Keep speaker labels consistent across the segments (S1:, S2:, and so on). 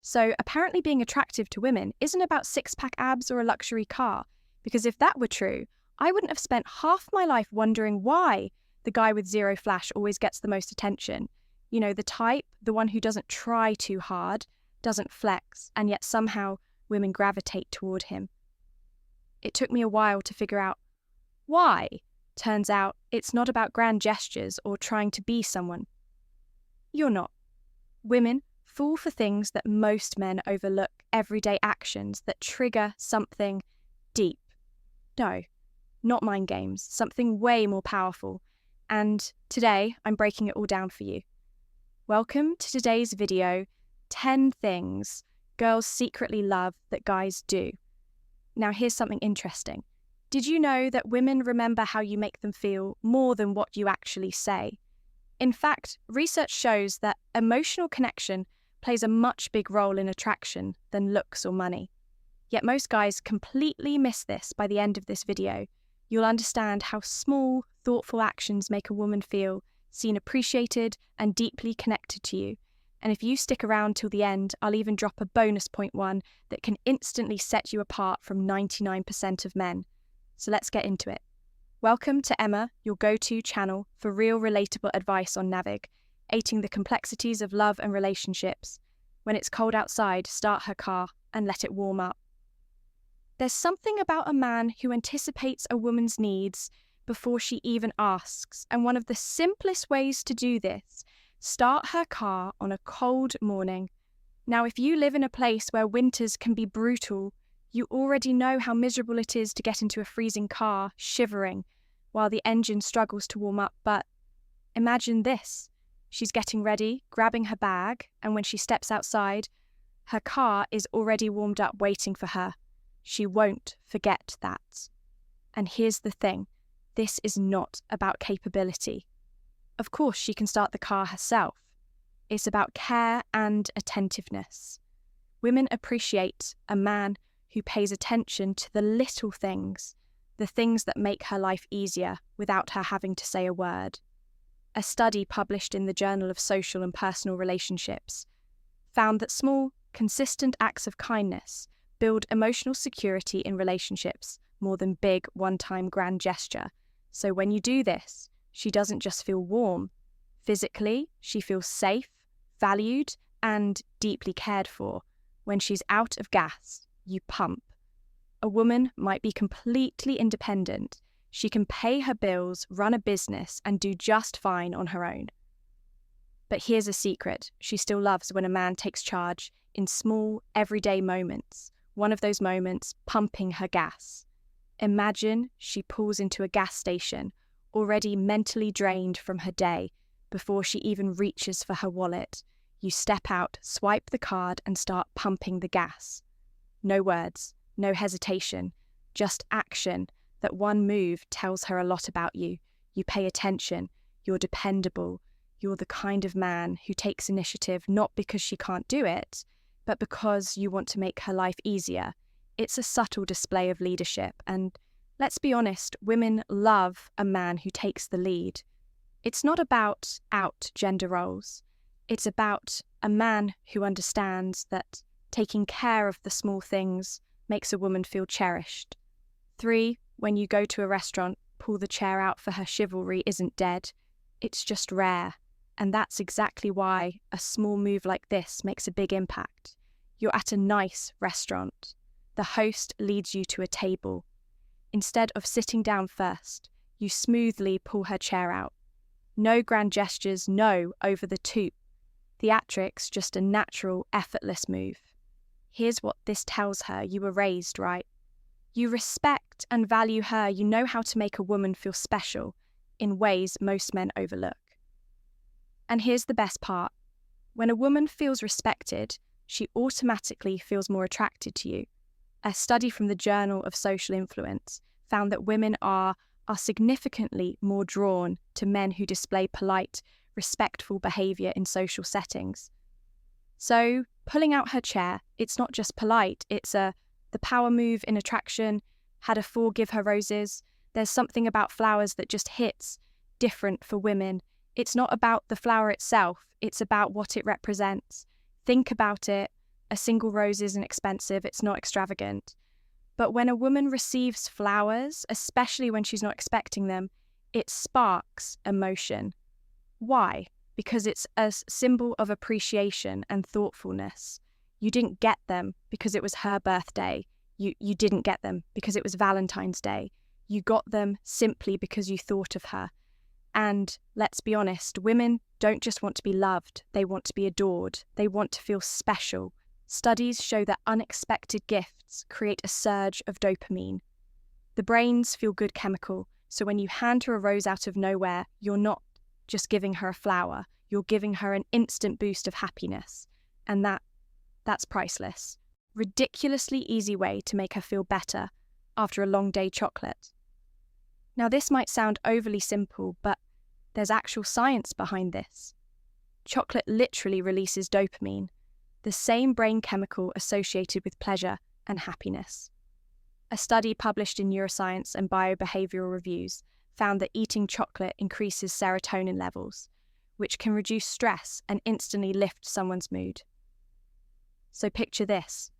S1: So apparently being attractive to women isn't about six-pack abs or a luxury car, because if that were true, I wouldn't have spent half my life wondering why the guy with zero flash always gets the most attention. You know, the type, the one who doesn't try too hard, doesn't flex, and yet somehow women gravitate toward him. It took me a while to figure out why. Turns out it's not about grand gestures or trying to be someone. You're not. Women fall for things that most men overlook, everyday actions that trigger something deep. No, not mind games, something way more powerful. And today, I'm breaking it all down for you. Welcome to today's video, 10 things girls secretly love that guys do. Now here's something interesting. Did you know that women remember how you make them feel more than what you actually say? In fact, research shows that emotional connection plays a much bigger role in attraction than looks or money. Yet most guys completely miss this by the end of this video. You'll understand how small, thoughtful actions make a woman feel seen, appreciated, and deeply connected to you. And if you stick around till the end, I'll even drop a bonus point one that can instantly set you apart from 99% of men. So let's get into it. Welcome to Emma, your go-to channel for real relatable advice on navigating the complexities of love and relationships. When it's cold outside, start her car and let it warm up. There's something about a man who anticipates a woman's needs before she even asks, and one of the simplest ways to do this, start her car on a cold morning. Now, if you live in a place where winters can be brutal, you already know how miserable it is to get into a freezing car, shivering, while the engine struggles to warm up. But imagine this. She's getting ready, grabbing her bag, and when she steps outside, her car is already warmed up waiting for her. She won't forget that. And here's the thing. This is not about capability. Of course, she can start the car herself. It's about care and attentiveness. Women appreciate a man who pays attention to the little things, the things that make her life easier without her having to say a word. A study published in the Journal of Social and Personal Relationships found that small, consistent acts of kindness build emotional security in relationships more than big, one-time grand gesture. So when you do this, she doesn't just feel warm. Physically, she feels safe, valued, and deeply cared for. When she's out of gas, you pump. A woman might be completely independent. She can pay her bills, run a business, and do just fine on her own. But here's a secret. She still loves when a man takes charge in small, everyday moments. One of those moments, pumping her gas. Imagine she pulls into a gas station, already mentally drained from her day, before she even reaches for her wallet. You step out, swipe the card, and start pumping the gas. No words, no hesitation, just action. That one move tells her a lot about you. You pay attention, you're dependable, you're the kind of man who takes initiative not because she can't do it, but because you want to make her life easier. It's a subtle display of leadership, and let's be honest, women love a man who takes the lead. It's not about out gender roles. It's about a man who understands that taking care of the small things makes a woman feel cherished. 3, when you go to a restaurant, pull the chair out for her chivalry isn't dead. It's just rare. And that's exactly why a small move like this makes a big impact. You're at a nice restaurant. The host leads you to a table. Instead of sitting down first, you smoothly pull her chair out. No grand gestures, no over the top. Theatrics, just a natural, effortless move. Here's what this tells her. You were raised right. You respect and value her. You know how to make a woman feel special in ways most men overlook. And here's the best part. When a woman feels respected, she automatically feels more attracted to you. A study from the Journal of Social Influence found that women are significantly more drawn to men who display polite, respectful behaviour in social settings. So, pulling out her chair, it's not just polite, it's the power move in attraction. Had a fool give her roses. There's something about flowers that just hits different for women. It's not about the flower itself, it's about what it represents. Think about it. A single rose isn't expensive, it's not extravagant. But when a woman receives flowers, especially when she's not expecting them, it sparks emotion. Why? Because it's a symbol of appreciation and thoughtfulness. You didn't get them because it was her birthday. You didn't get them because it was Valentine's Day. You got them simply because you thought of her. And let's be honest, women don't just want to be loved, they want to be adored. They want to feel special. Studies show that unexpected gifts create a surge of dopamine. The brain's feel-good chemical, so when you hand her a rose out of nowhere, you're not just giving her a flower, you're giving her an instant boost of happiness. And that's priceless. Ridiculously easy way to make her feel better after a long day chocolate. Now this might sound overly simple, but there's actual science behind this. Chocolate literally releases dopamine, the same brain chemical associated with pleasure and happiness. A study published in Neuroscience and Biobehavioral Reviews found that eating chocolate increases serotonin levels, which can reduce stress and instantly lift someone's mood. So picture this.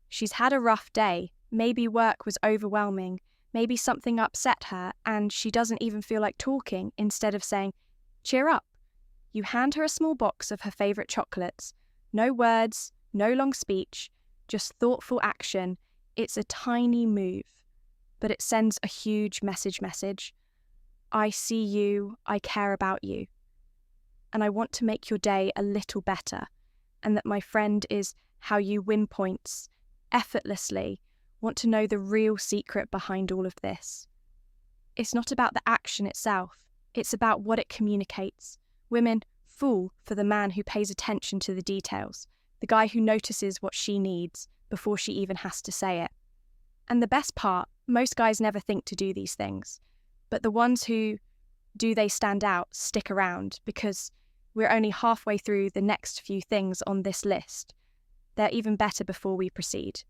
S1: She's had a rough day, maybe work was overwhelming, maybe something upset her and she doesn't even feel like talking. Instead of saying, "Cheer up," you hand her a small box of her favourite chocolates. No words, no long speech, just thoughtful action. It's a tiny move, but it sends a huge message. I see you, I care about you. And I want to make your day a little better. And that my friend is how you win points effortlessly. Want to know the real secret behind all of this. It's not about the action itself. It's about what it communicates. Women fall for the man who pays attention to the details, the guy who notices what she needs before she even has to say it. And the best part, most guys never think to do these things, but the ones who do, they stand out, stick around, because we're only halfway through the next few things on this list. They're even better before we proceed.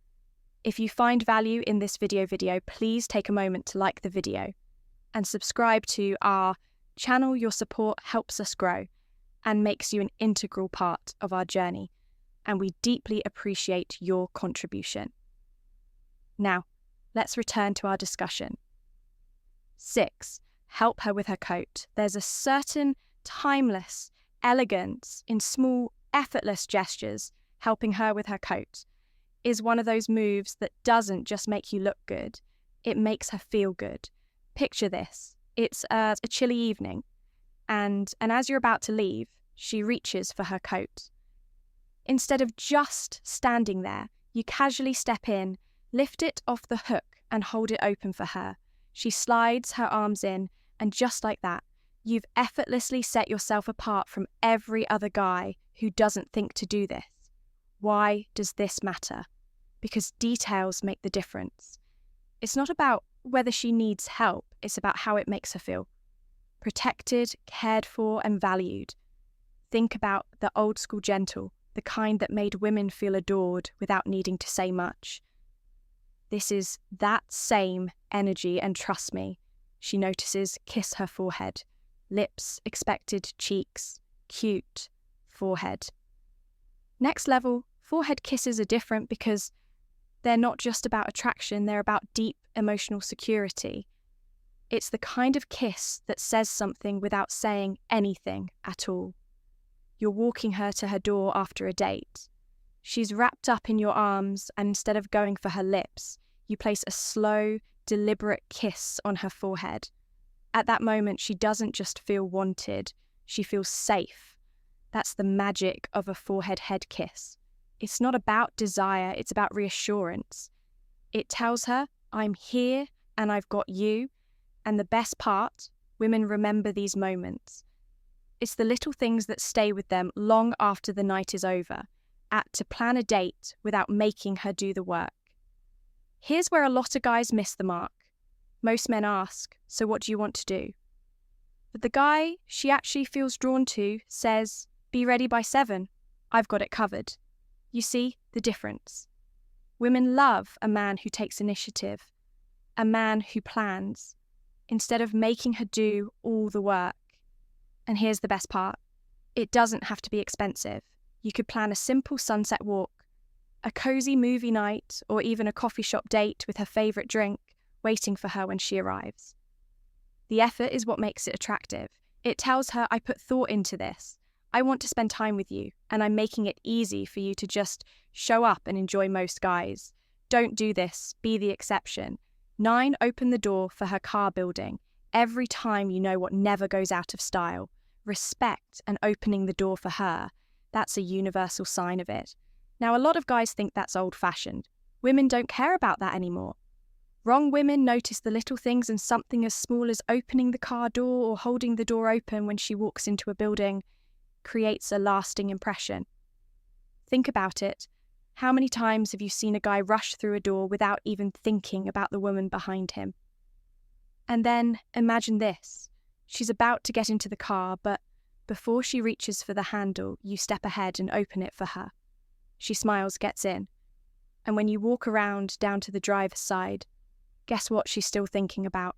S1: If you find value in this video, please take a moment to like the video and subscribe to our channel. Your support helps us grow and makes you an integral part of our journey, and we deeply appreciate your contribution. Now, let's return to our discussion. 6. Help her with her coat. There's a certain timeless elegance in small, effortless gestures. Helping her with her coat is one of those moves that doesn't just make you look good, it makes her feel good. Picture this. It's a chilly evening, and as you're about to leave, she reaches for her coat. Instead of just standing there, you casually step in, lift it off the hook and hold it open for her. She slides her arms in, and just like that, you've effortlessly set yourself apart from every other guy who doesn't think to do this. Why does this matter? Because details make the difference. It's not about whether she needs help, it's about how it makes her feel. Protected, cared for, and valued. Think about the old school gentle, the kind that made women feel adored without needing to say much. This is that same energy, and trust me, she notices. Kiss her forehead, lips, expected, cheeks, cute, forehead. Next level, forehead kisses are different because they're not just about attraction, they're about deep emotional security. It's the kind of kiss that says something without saying anything at all. You're walking her to her door after a date. She's wrapped up in your arms, and instead of going for her lips, you place a slow, deliberate kiss on her forehead. At that moment, she doesn't just feel wanted, she feels safe. That's the magic of a forehead head kiss. It's not about desire, it's about reassurance. It tells her, I'm here and I've got you. And the best part, women remember these moments. It's the little things that stay with them long after the night is over, to plan a date without making her do the work. Here's where a lot of guys miss the mark. Most men ask, so what do you want to do? But the guy she actually feels drawn to says, be ready by 7. I've got it covered. You see the difference. Women love a man who takes initiative, a man who plans, instead of making her do all the work. And here's the best part. It doesn't have to be expensive. You could plan a simple sunset walk, a cozy movie night, or even a coffee shop date with her favourite drink waiting for her when she arrives. The effort is what makes it attractive. It tells her, I put thought into this. I want to spend time with you, and I'm making it easy for you to just show up and enjoy most guys. Don't do this. Be the exception. 9, open the door for her car building. Every time you know what never goes out of style. Respect and opening the door for her. That's a universal sign of it. Now, a lot of guys think that's old-fashioned. Women don't care about that anymore. Wrong women notice the little things, and something as small as opening the car door or holding the door open when she walks into a building creates a lasting impression. Think about it. How many times have you seen a guy rush through a door without even thinking about the woman behind him? And then imagine this. She's about to get into the car, but before she reaches for the handle, you step ahead and open it for her. She smiles, gets in. And when you walk around down to the driver's side, guess what she's still thinking about?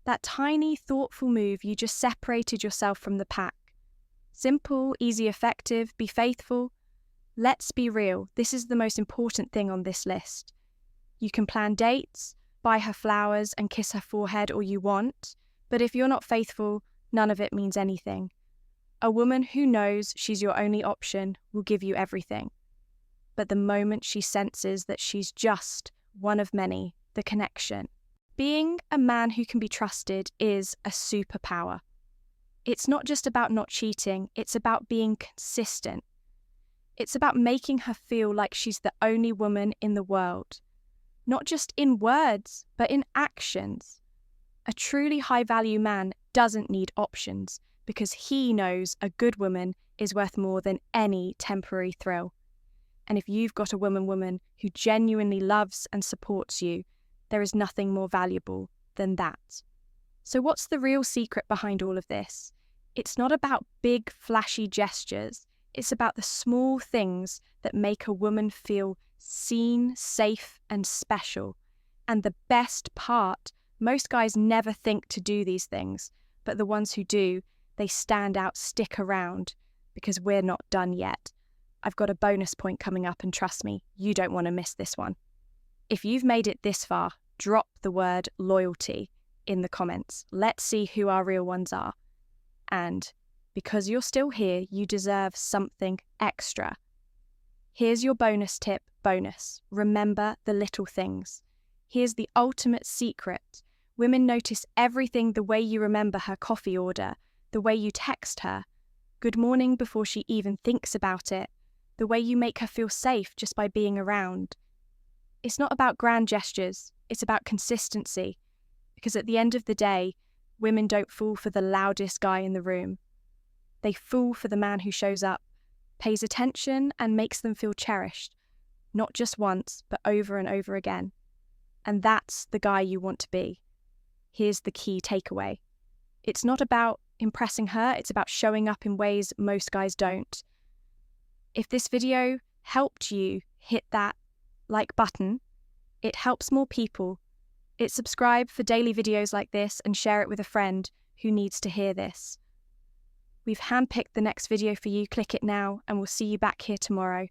S1: That tiny, thoughtful move, you just separated yourself from the pack. Simple, easy, effective, be faithful. Let's be real, this is the most important thing on this list. You can plan dates, buy her flowers and kiss her forehead all you want, but if you're not faithful, none of it means anything. A woman who knows she's your only option will give you everything. But the moment she senses that she's just one of many, the connection. Being a man who can be trusted is a superpower. It's not just about not cheating, it's about being consistent. It's about making her feel like she's the only woman in the world. Not just in words, but in actions. A truly high-value man doesn't need options because he knows a good woman is worth more than any temporary thrill. And if you've got a woman who genuinely loves and supports you, there is nothing more valuable than that. So what's the real secret behind all of this? It's not about big, flashy gestures. It's about the small things that make a woman feel seen, safe, and special. And the best part, most guys never think to do these things, but the ones who do, they stand out, stick around, because we're not done yet. I've got a bonus point coming up, and trust me, you don't want to miss this one. If you've made it this far, drop the word loyalty in the comments. Let's see who our real ones are. And because you're still here, you deserve something extra. Here's your bonus tip, bonus. Remember the little things. Here's the ultimate secret. Women notice everything: the way you remember her coffee order, the way you text her, good morning before she even thinks about it, the way you make her feel safe just by being around. It's not about grand gestures, it's about consistency. Because at the end of the day, women don't fall for the loudest guy in the room. They fall for the man who shows up, pays attention, and makes them feel cherished, not just once, but over and over again. And that's the guy you want to be. Here's the key takeaway. It's not about impressing her, it's about showing up in ways most guys don't. If this video helped you hit that like button, it helps more people. Subscribe for daily videos like this and share it with a friend who needs to hear this. We've handpicked the next video for you. Click it now and we'll see you back here tomorrow.